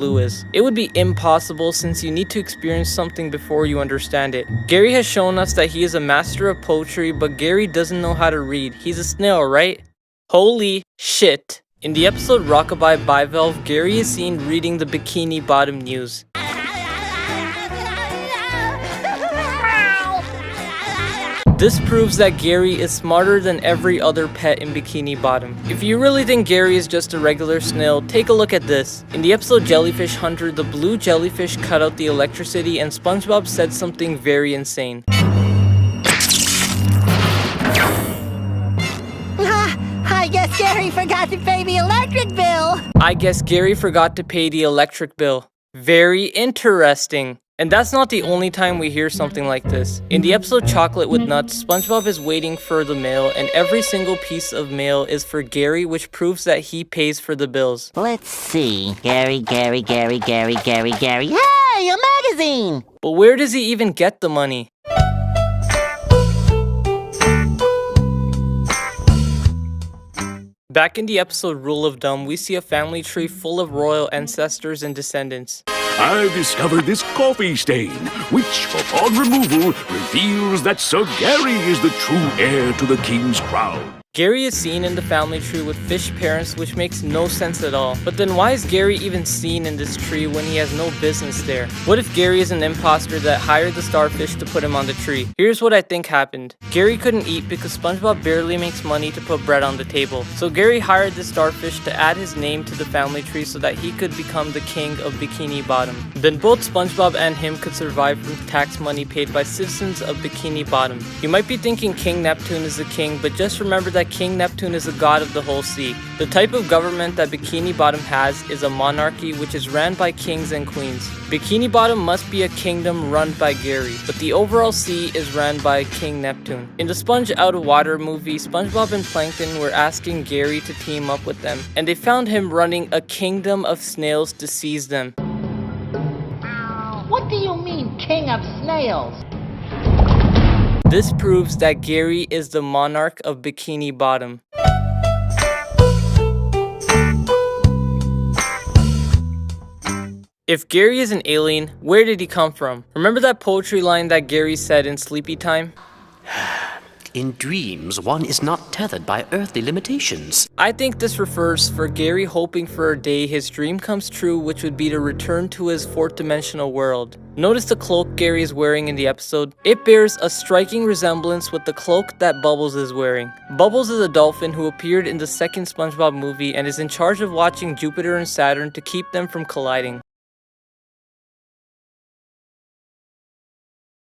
Lewis. It would be impossible since you need to experience something before you understand it. Gary has shown us that he is a master of poetry, but Gary doesn't know how to read. He's a snail, right? Holy shit. In the episode Rockabye Bivalve, Gary is seen reading the Bikini Bottom news. This proves that Gary is smarter than every other pet in Bikini Bottom. If you really think Gary is just a regular snail, take a look at this. In the episode Jellyfish Hunter, the blue jellyfish cut out the electricity and SpongeBob said something very insane. I guess Gary forgot to pay the electric bill. I guess Gary forgot to pay the electric bill. Very interesting. And that's not the only time we hear something like this. In the episode Chocolate with Nuts, SpongeBob is waiting for the mail, and every single piece of mail is for Gary, which proves that he pays for the bills. Let's see. Gary. Hey, a magazine! But where does he even get the money? Back in the episode Rule of Dumb, we see a family tree full of royal ancestors and descendants. I've discovered this coffee stain, which, upon removal, reveals that Sir Gary is the true heir to the king's crown. Gary is seen in the family tree with fish parents, which makes no sense at all. But then why is Gary even seen in this tree when he has no business there? What if Gary is an imposter that hired the starfish to put him on the tree? Here's what I think happened. Gary couldn't eat because SpongeBob barely makes money to put bread on the table. So Gary hired the starfish to add his name to the family tree so that he could become the king of Bikini Bottom. Then both SpongeBob and him could survive from tax money paid by citizens of Bikini Bottom. You might be thinking King Neptune is the king, but just remember that King Neptune is the god of the whole sea. The type of government that Bikini Bottom has is a monarchy, which is ran by kings and queens. Bikini Bottom must be a kingdom run by Gary, but the overall sea is ran by King Neptune. In the Sponge Out of Water movie, SpongeBob and Plankton were asking Gary to team up with them, and they found him running a kingdom of snails to seize them. What do you mean, king of snails? This proves that Gary is the monarch of Bikini Bottom. If Gary is an alien, where did he come from? Remember that poetry line that Gary said in Sleepy Time? In dreams, one is not tethered by earthly limitations. I think this refers for Gary hoping for a day his dream comes true, which would be to return to his fourth dimensional world. Notice the cloak Gary is wearing in the episode. It bears a striking resemblance with the cloak that Bubbles is wearing. Bubbles is a dolphin who appeared in the second SpongeBob movie and is in charge of watching Jupiter and Saturn to keep them from colliding.